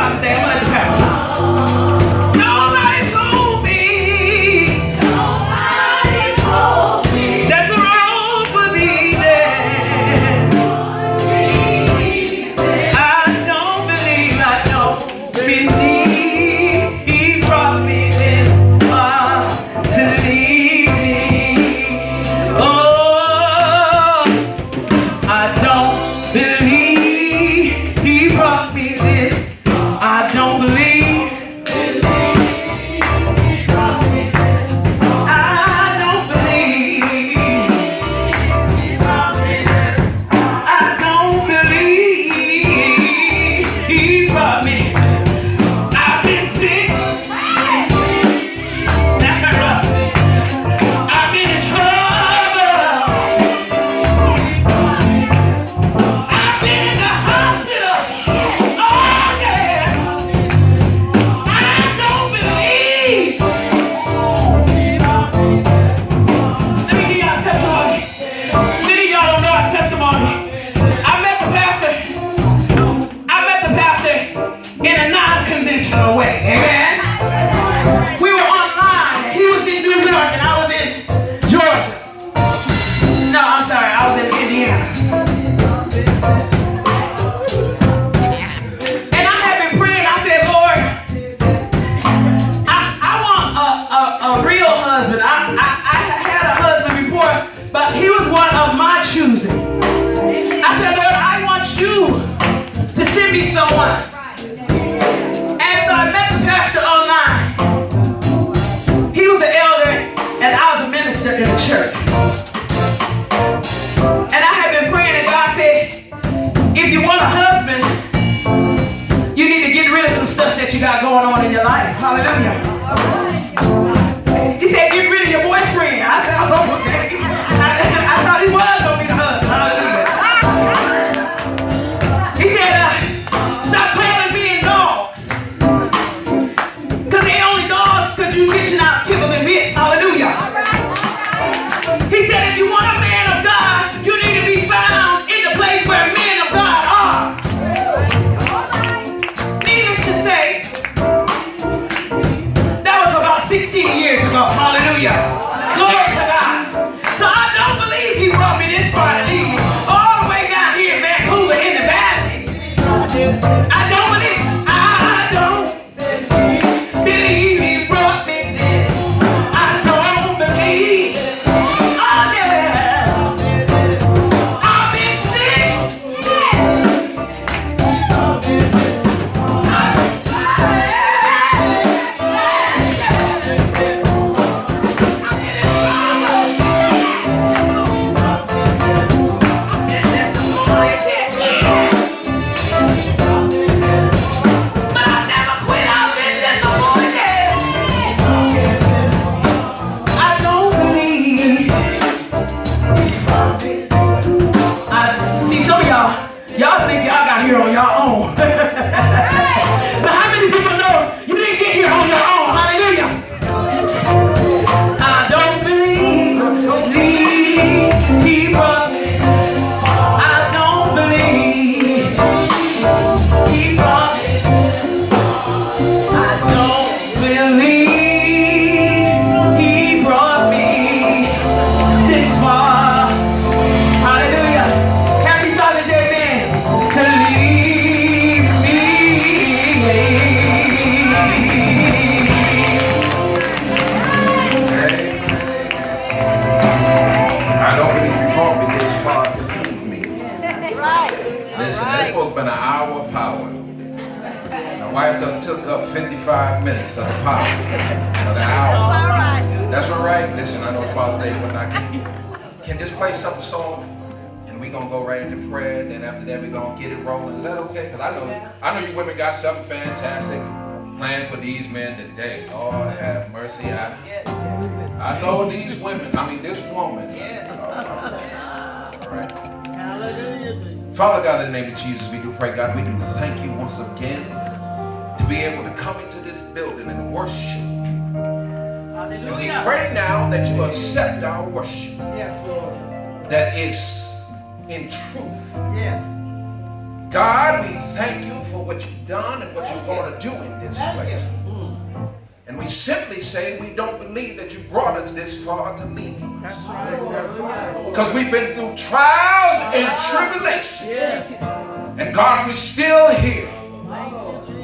about today. I'm gonna let the pastor. Nobody told me. Nobody told me that the road would be there. I don't believe. He brought me this far to leave me. Oh, I don't believe he brought me this. I don't believe. Way. Amen. We were online. He was in New York and I was in Georgia. No, I'm sorry. I was in Indiana. And I had been praying. I said, Lord, I want a real husband. I had a husband before, but he was one of my choosing. I said, Lord, I want you to send me someone. I met the pastor online. He was an elder and I was a minister in the church. And I had been praying and God said, if you want a husband, you need to get rid of some stuff that you got going on in your life. Hallelujah. He said, get rid of your boyfriend. I said, oh, okay. I thought he was going to be the husband. Hallelujah. He said, stop calling being dogs. You dishing out kibble and bits. Hallelujah. He said if you want a man of God, you need to be found in the place where men of God are. Needless to say, that was about 16 years ago. Hallelujah. Glory to God. So I don't believe he brought me this far to leave me all the way down here in Vancouver in the valley. I don't believe. I don't believe he brought me this. I don't believe. Oh yeah. I've been sick. Y'all think y'all got here on your own. But how many people know you didn't get here on your own? Hallelujah. I don't believe he brought me. I don't believe he brought me. I don't believe he brought me this far. Hallelujah. Happy Father's Day, man. To leave me. I don't believe you brought me this far to leave me. Listen, that's supposed to be an hour of power. My wife done took up 55 minutes of the power of the hour. That's all right. Listen, I know Father's Day when I can just play some song. We're going to go right into prayer, and then after that we're going to get it rolling. Is that okay? Because I know you women got something fantastic planned for these men today. Lord have mercy. I know these women, this woman. All right. Father God, in the name of Jesus, we do pray, God, we do thank you once again to be able to come into this building and worship. Hallelujah. And we pray now that you accept our worship. Yes, Lord. That is in truth. Yes. God, we thank you for what you've done and what you're going to do in this place. And we simply say we don't believe that you brought us this far to leave us. Because we've been through trials and tribulations. And God, we're still here.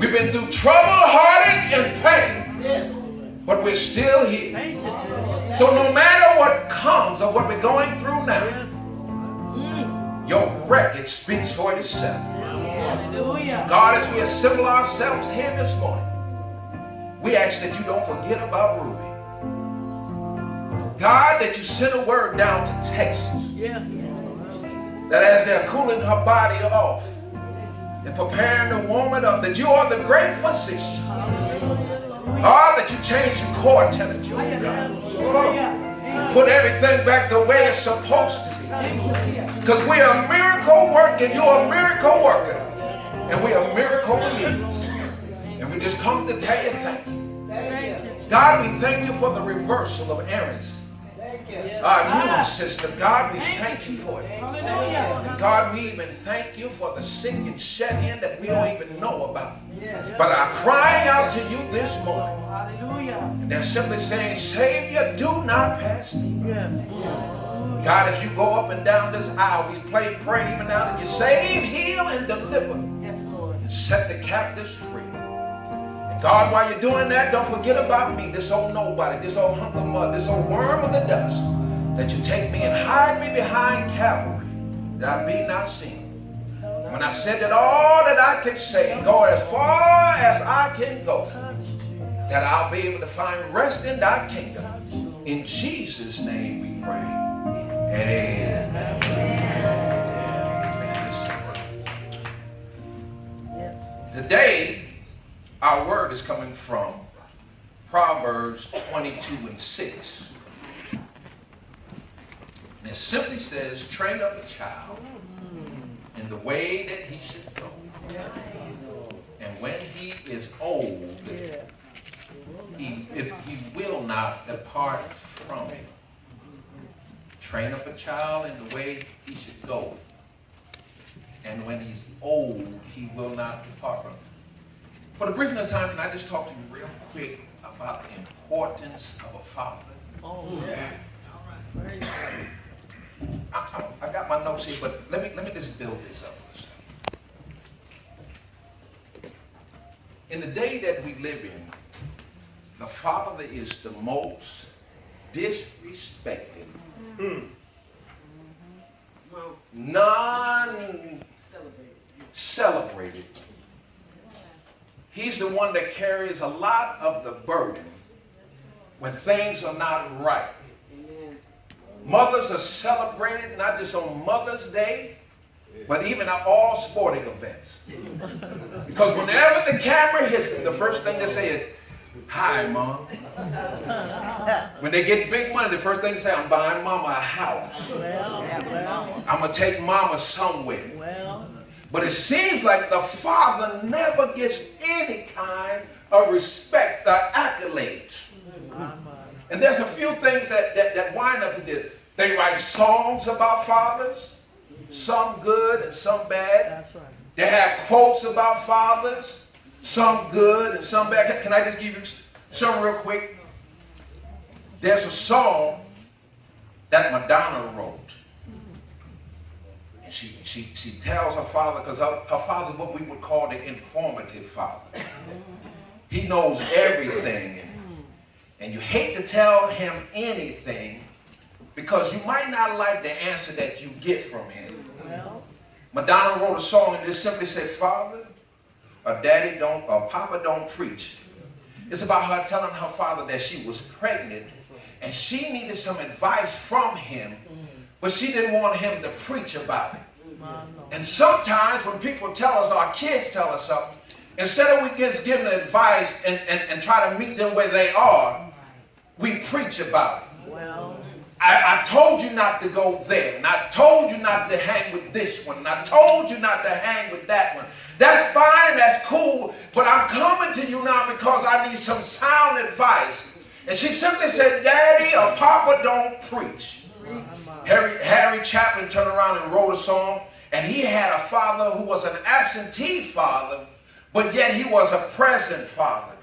We've been through trouble, heartache, and pain. But we're still here. So no matter what comes or what we're going through now, your record speaks for itself. God, as we assemble ourselves here this morning, we ask that you don't forget about Ruby. God, that you send a word down to Texas. That as they're cooling her body off and preparing the woman up, that you are the great physician. God, that you change the core temperature. Put everything back the way it's supposed to be. Because we are miracle working, you're a miracle worker. And we are miracle believers. And we just come to tell you thank you. God, we thank you for the reversal of Aaron's immune system. God, we thank you for it. And God, we even thank you for the sick and shed in that we don't even know about. But are crying out to you this morning. And they're simply saying, Savior, do not pass me. God, as you go up and down this aisle, we pray even now that you save, heal, and deliver. And set the captives free. God, while you're doing that, don't forget about me, this old nobody, this old hunk of mud, this old worm of the dust, that you take me and hide me behind Calvary, that I be not seen. And when I said that all that I can say and go as far as I can go, that I'll be able to find rest in thy kingdom. In Jesus' name we pray. Amen. Today, our word is coming from Proverbs 22:6. And it simply says, train up a child in the way that he should go. And when he is old, he will not depart from it. Train up a child in the way he should go. And when he's old, he will not depart from it. For the briefness of time, can I just talk to you real quick about the importance of a father? I got my notes here, but let me just build this up for a second. In the day that we live in, the father is the most disrespected, non-celebrated. He's the one that carries a lot of the burden when things are not right. Mothers are celebrated not just on Mother's Day, but even at all sporting events. Because whenever the camera hits them, the first thing they say is, hi, Mom. When they get big money, the first thing they say, I'm buying Mama a house. I'm going to take Mama somewhere. But it seems like the father never gets any kind of respect or accolades. And there's a few things that wind up to this. They write songs about fathers, some good and some bad. They have quotes about fathers, some good and some bad. Can I just give you some real quick? There's a song that Madonna wrote. And she tells her father, because her father is what we would call the informative father. He knows everything. And you hate to tell him anything because you might not like the answer that you get from him. Madonna wrote a song and just simply said, Father, or Daddy don't, or Papa don't preach. It's about her telling her father that she was pregnant and she needed some advice from him, but she didn't want him to preach about it. And sometimes when people tell us, our kids tell us something, instead of we just giving advice and try to meet them where they are, we preach about it. I told you not to go there, and I told you not to hang with this one, and I told you not to hang with that one. That's fine, that's cool, but I'm coming to you now because I need some sound advice. And she simply said, Daddy or Papa don't preach. Harry Chapman turned around and wrote a song, And he had a father who was an absentee father, but yet he was a present father.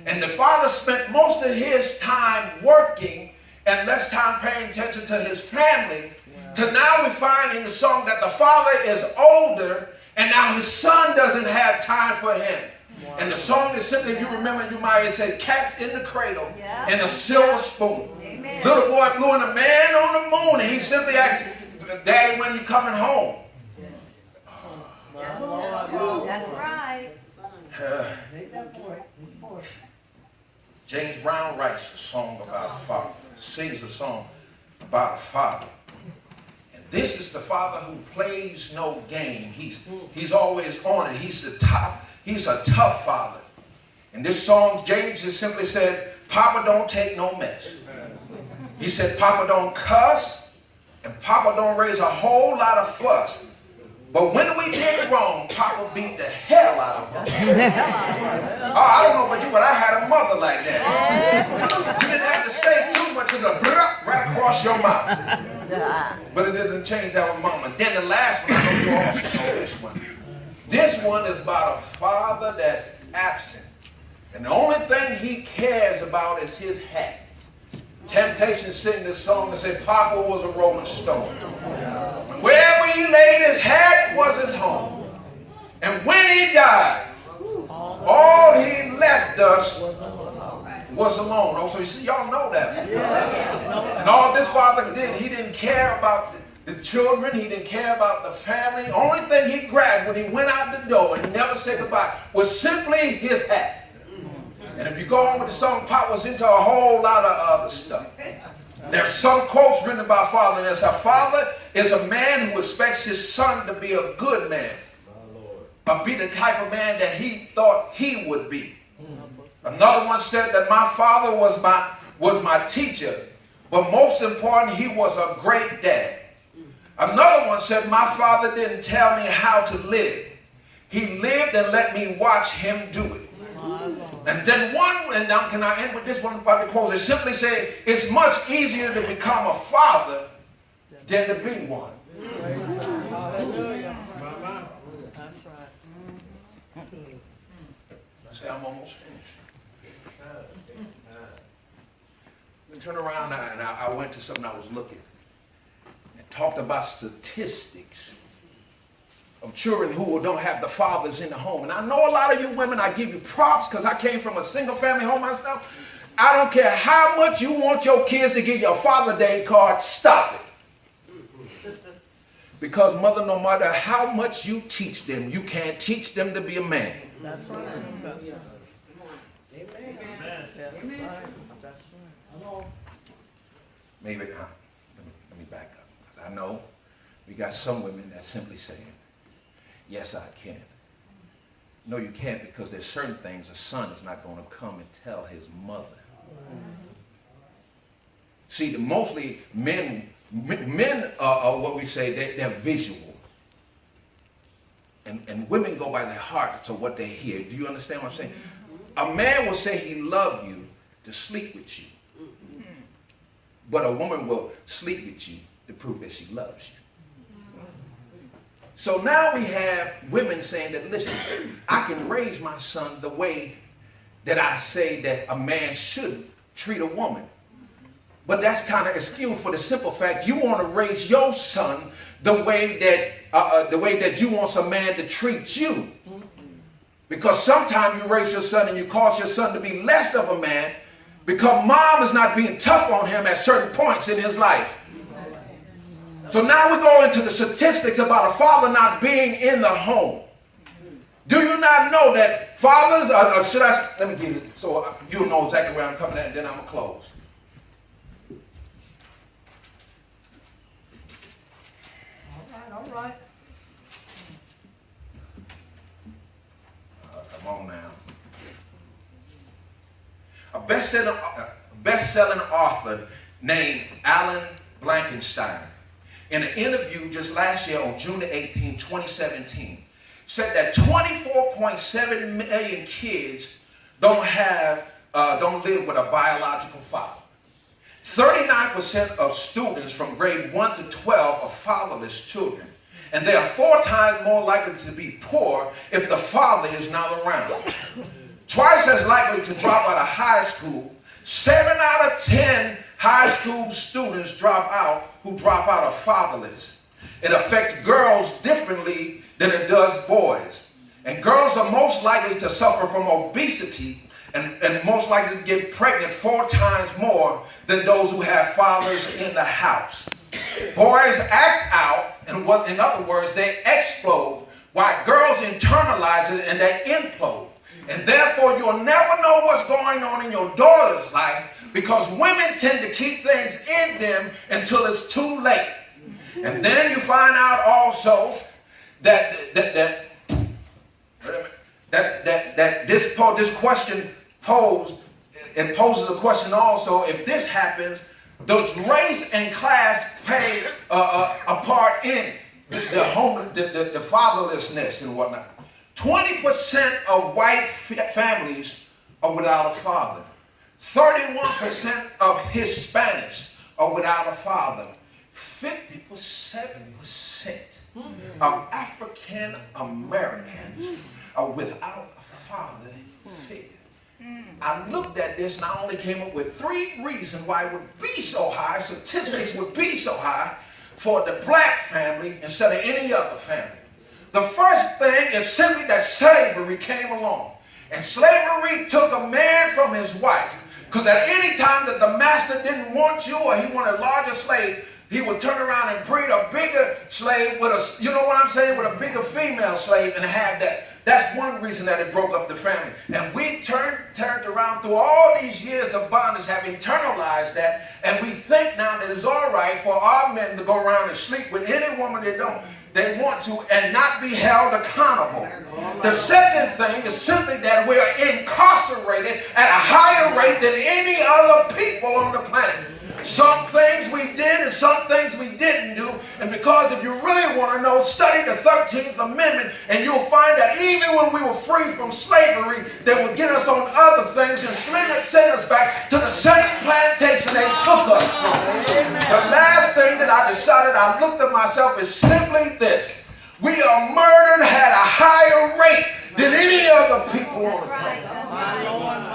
And the father spent most of his time working and less time paying attention to his family. To now we find in the song that the father is older and now his son doesn't have time for him. And the song is simply, if you remember, you might have said, cats in the cradle and a silver spoon. Amen. Little boy blew in a man on the moon, and he simply asked, Daddy, when you coming home? That's right. James Brown writes a song about a father, sings a song about a father. And this is the father who plays no game. He's always on it. He's a tough father. In this song, James just simply said, Papa don't take no mess. He said, Papa don't cuss, and Papa don't raise a whole lot of fuss. But when we did wrong, Papa beat the hell out of us. Oh, I don't know about you, but I had a mother like that. You didn't have to say too much of the right across your mouth. But it doesn't change our mama. Then the last one, I know you all know this one. This one is about a father that's absent. And the only thing he cares about is his hat. Temptation sing this song and said, Papa was a rolling stone. And wherever he laid his hat was his home. And when he died, all he left us was alone. Oh, so you see, y'all know that. And all this father did, he didn't care about the children. He didn't care about the family. The only thing he grabbed when he went out the door and never said goodbye was simply his hat. And if you go on with the song, Pop was into a whole lot of other stuff. There's some quotes written about father, and it's a father is a man who expects his son to be a good man, or be the type of man that he thought he would be. Another one said that my father was my teacher, but most important, he was a great dad. Another one said my father didn't tell me how to live. He lived and let me watch him do it. And then one, and now can I end with this one about the quote? It simply say, it's much easier to become a father than to be one. Hallelujah. That's right. I say I'm almost finished. Turn around and I went to something I was looking and talked about statistics of children who don't have the fathers in the home. And I know a lot of you women, I give you props because I came from a single family home myself. I don't care how much you want your kids to get your Father Day card, stop it. Because mother, no matter how much you teach them, you can't teach them to be a man. That's right. That's right. Amen. Amen. That's right. Maybe let me back up, because I know we got some women that simply saying, yes, I can. No, you can't, because there's certain things a son is not going to come and tell his mother. See, mostly men are what we say, they're visual. And women go by their heart to what they hear. Do you understand what I'm saying? A man will say he loved you to sleep with you. But a woman will sleep with you to prove that she loves you. So now we have women saying that, listen, I can raise my son the way that I say that a man should treat a woman. But that's kind of excuse for the simple fact you want to raise your son the way that you want some man to treat you. Because sometimes you raise your son and you cause your son to be less of a man because mom is not being tough on him at certain points in his life. So now we go into the statistics about a father not being in the home. Do you not know that fathers, let me give it so you'll know exactly where I'm coming at, and then I'm going to close. All right. Come on now. A best-selling author named Alan Blankenstein, in an interview just last year on June 18, 2017, said that 24.7 million kids don't live with a biological father. 39% of students from grade 1 to 12 are fatherless children. And they are 4 times more likely to be poor if the father is not around. Twice as likely to drop out of high school. 7 out of 10 high school students who drop out are fatherless. It affects girls differently than it does boys. And girls are most likely to suffer from obesity and most likely to get pregnant 4 times more than those who have fathers in the house. Boys act out, and in other words, they explode, while girls internalize it and they implode. And therefore, you'll never know what's going on in your daughter's life because women tend to keep things in them until it's too late. And then you find out also that this question poses a question also. If this happens, does race and class play a part in the fatherlessness and whatnot? 20% of white families are without a father. 31% of Hispanics are without a father. 57% of African Americans are without a father figure. I looked at this and I only came up with 3 reasons why it would be so high, statistics would be so high for the black family instead of any other family. The first thing is simply that slavery came along. And slavery took a man from his wife. Because at any time that the master didn't want you or he wanted a larger slave, he would turn around and breed a bigger slave with a, you know what I'm saying, with a bigger female slave and have that. That's one reason that it broke up the family. And we turned around through all these years of bondage, have internalized that, and we think now that it's all right for our men to go around and sleep with any woman they want to and not be held accountable. The second thing is simply that we are incarcerated at a higher rate than any other people on the planet. Some things we did and some things we didn't do. And because if you really want to know, study the 13th Amendment and you'll find that even when we were free from slavery, they would get us on other things and send us back to the same plantation they took us from. The last thing that I decided, I looked at myself, is simply this. We are murdered at a higher rate than any other people on the planet.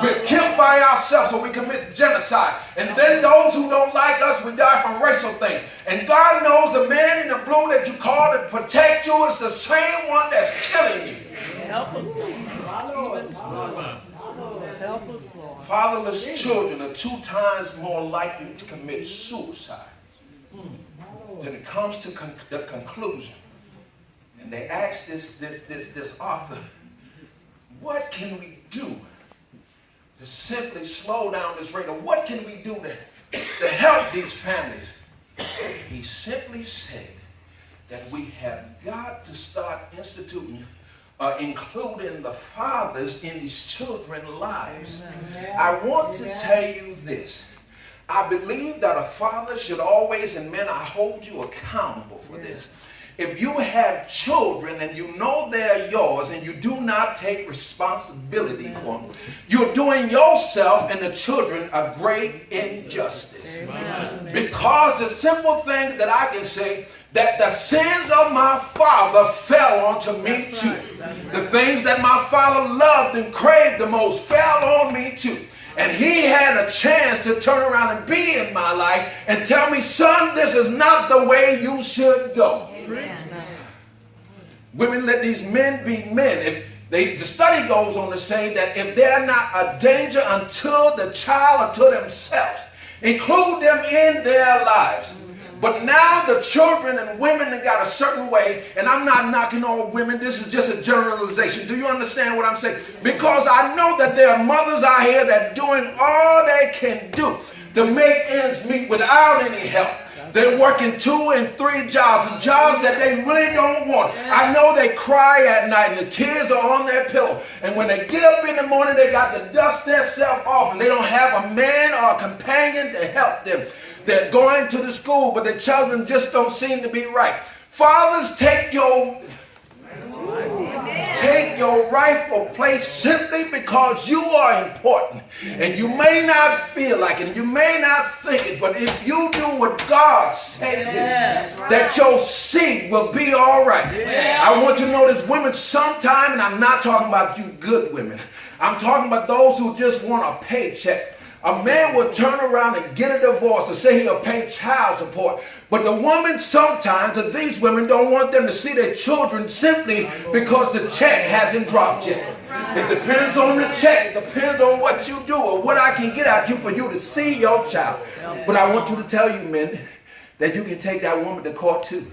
We're killed by ourselves, so we commit genocide. And then those who don't like us, we die from racial things. And God knows the man in the blue that you call to protect you is the same one that's killing you. Help us, Lord. Help us, Lord. Fatherless children are 2 times more likely to commit suicide. Then it comes to the conclusion. And they ask this author, what can we do to simply slow down this rate? Or what can we do to help these families? He simply said that we have got to start including the fathers in these children's lives. I want to tell you this. I believe that a father should always, and men, I hold you accountable for this. If you have children and you know they're yours and you do not take responsibility for them, you're doing yourself and the children a great injustice. Amen. Because the simple thing that I can say, that the sins of my father fell onto me too. The things that my father loved and craved the most fell on me too. And he had a chance to turn around and be in my life and tell me, son, this is not the way you should go. Amen. Women, let these men be men. The study goes on to say that if they're not a danger unto the child or to themselves, include them in their lives. But now the children and women have got a certain way, and I'm not knocking all women. This is just a generalization. Do you understand what I'm saying? Because I know that there are mothers out here that are doing all they can do to make ends meet without any help. They're working 2 and 3 jobs, and jobs that they really don't want. I know they cry at night and the tears are on their pillow. And when they get up in the morning, they got to dust themselves off, and they don't have a man or a companion to help them. They're going to the school, but the children just don't seem to be right. Fathers, take your take your rightful place simply because you are important. And you may not feel like it, and you may not think it, but if you do what God said, that your seed will be all right. I want you to know this, women, sometime, and I'm not talking about you good women. I'm talking about those who just want a paycheck. A man will turn around and get a divorce and say he'll pay child support. But the woman sometimes, or these women, don't want them to see their children simply because the check hasn't dropped yet. It depends on the check. It depends on what you do or what I can get at you for you to see your child. But I want you to tell you, men, that you can take that woman to court too.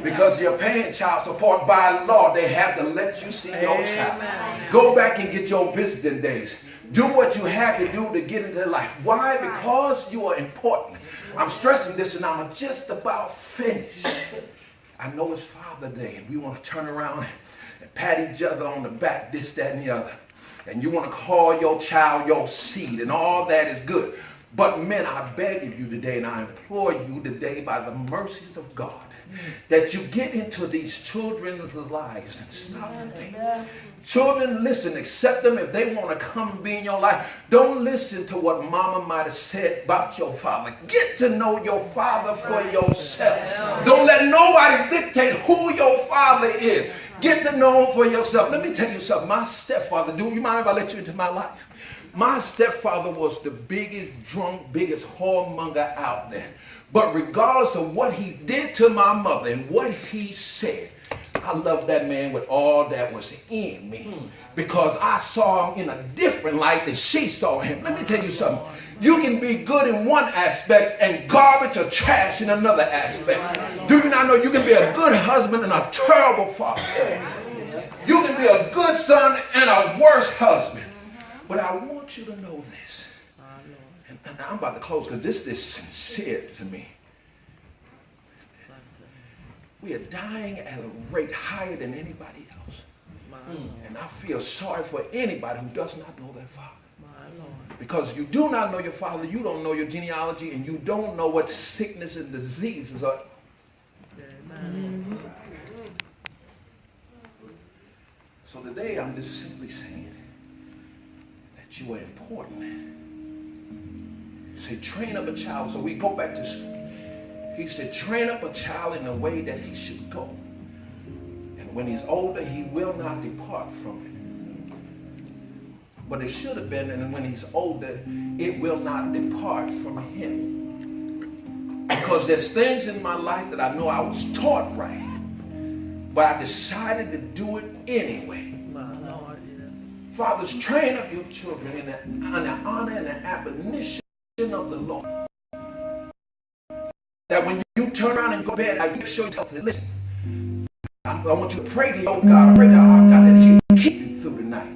Because you're paying child support by law, they have to let you see your child. Go back and get your visiting days. Do what you have to do to get into life. Why? Because you are important. I'm stressing this and I'm just about finished. I know it's Father's Day and we want to turn around and pat each other on the back, this, that, and the other. And you want to call your child your seed and all that is good. But men, I beg of you today and I implore you today by the mercies of God that you get into these children's lives and stop them. Children, listen, accept them if they want to come and be in your life. Don't listen to what mama might have said about your father. Get to know your father for yourself. Don't let nobody dictate who your father is. Get to know him for yourself. Let me tell you something. My stepfather, do you mind if I let you into my life? My stepfather was the biggest drunk, biggest whoremonger out there. But regardless of what he did to my mother and what he said, I loved that man with all that was in me because I saw him in a different light than she saw him. Let me tell you something. You can be good in one aspect and garbage or trash in another aspect. Do you not know you can be a good husband and a terrible father? You can be a good son and a worse husband. But I want you to know this. And I'm about to close because this is sincere to me. We are dying at a rate higher than anybody else. And I feel sorry for anybody who does not know their father. Because you do not know your father, you don't know your genealogy, and you don't know what sickness and diseases are. So today I'm just simply saying that you are important. Say, train up a child. So we go back to, he said, train up a child in the way that he should go. And when he's older, he will not depart from it. But it should have been, and when he's older, it will not depart from him. Because there's things in my life that I know I was taught right, but I decided to do it anyway. Fathers, train up your children in the honor and the admonition of the Lord. That when you turn around and go to bed, I make sure you tell them, listen, I want you to pray to your God. I pray to our God that he will keep you through the night.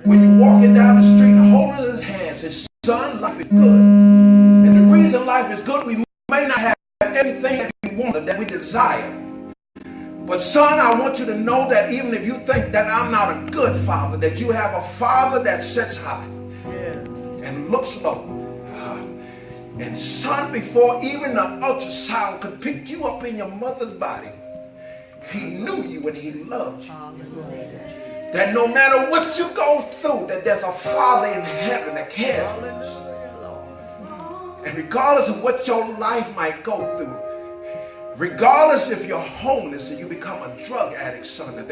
When you're walking down the street and holding his hand, says, son, life is good. And the reason life is good, we may not have everything that we want, that we desire. But son, I want you to know that even if you think that I'm not a good father, that you have a father that sits high and looks low. And son, before even the ultrasound could pick you up in your mother's body, he knew you and he loved you. That no matter what you go through, that there's a father in heaven that cares for you. And regardless of what your life might go through, regardless if you're homeless and you become a drug addict, son, that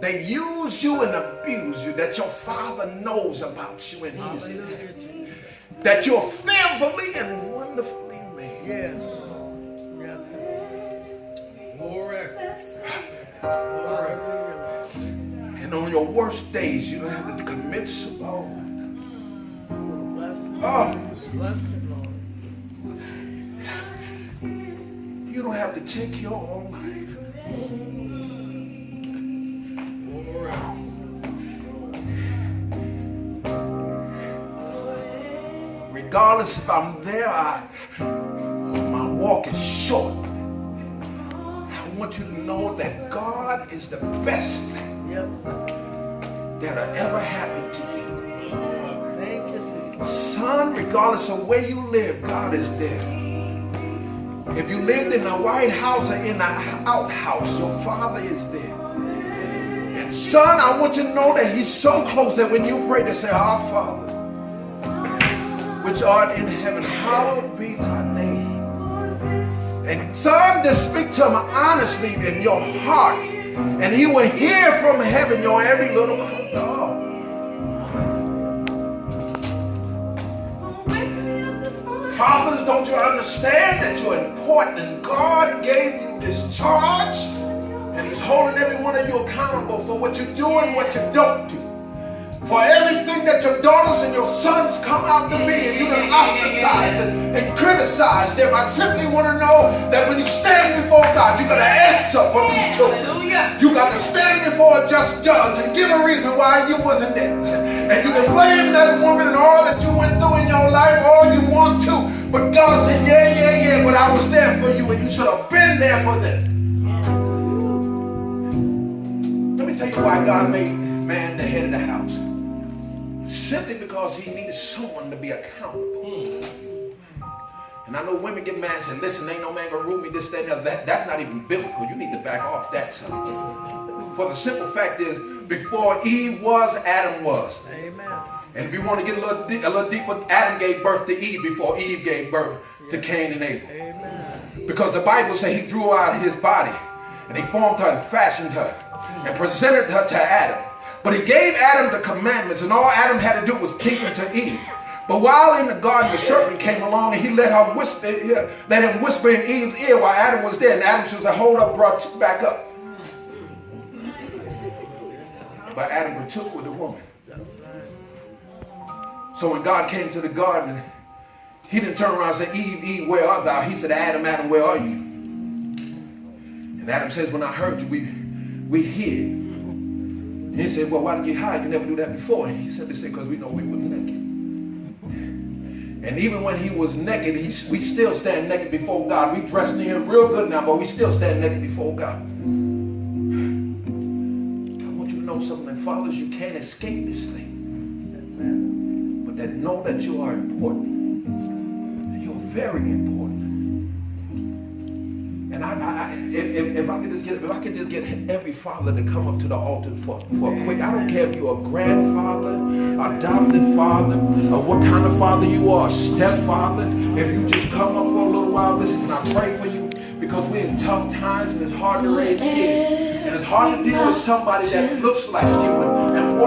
they use you and abuse you, that your father knows about you and he's in heaven. That you're fearfully and wonderfully made. Yes. Glory. And on your worst days, you don't have to commit suicide. You don't have to take your own life. Regardless if I'm there, my walk is short. I want you to know that God is the best thing that'll ever happen to you. Son, regardless of where you live, God is there. If you lived in the White House or in the outhouse, your father is there. And Son, I want you to know that he's so close that when you pray to say, Our Father, which art in heaven, hallowed be thy name. And son, just speak to him honestly in your heart, and he will hear from heaven your every little cry. Oh. Fathers, don't you understand that you're important and God gave you this charge and he's holding every one of you accountable for what you do and what you don't do. For everything that your daughters and your sons come out to be, and you're going to ostracize and criticize them. I simply want to know that when you stand before God, you got to answer for these children. You got to stand before a just judge and give a reason why you wasn't there. And you can blame that woman and all that you went through in your life all you want to. But God said, yeah, but I was there for you and you should have been there for them. Let me tell you why God made man the head of the house. Simply because he needed someone to be accountable. And I know women get mad and say, listen, ain't no man gonna rule me this, that, and that. That's not even biblical. You need to back off that, son. For the simple fact is, before Eve was, Adam was. Amen. And if you want to get a little deeper, Adam gave birth to Eve before Eve gave birth to Cain and Abel. Amen. Because the Bible says he drew out his body and he formed her and fashioned her and presented her to Adam. But he gave Adam the commandments, and all Adam had to do was teach them to Eve. But while in the garden, the serpent came along and he let him whisper in Eve's ear while Adam was there. And Adam should say, hold up, bro, back up. But Adam partook with the woman. So when God came to the garden, he didn't turn around and say, Eve, Eve, where art thou? He said, Adam, Adam, where are you? And Adam says, when I heard you, we hid. And he said, well, why did you hide? You never do that before. And he said, because we know we were naked. And even when he was naked, we still stand naked before God. We dressed in here real good now, but we still stand naked before God. I want you to know something that fathers, you can't escape this thing. But that know that you are important. You're very important. And if I could just get every father to come up to the altar for a quick, I don't care if you're a grandfather, adopted father, or what kind of father you are, stepfather. If you just come up for a little while, listen, and I pray for you because we're in tough times and it's hard to raise kids. And it's hard to deal with somebody that looks like you and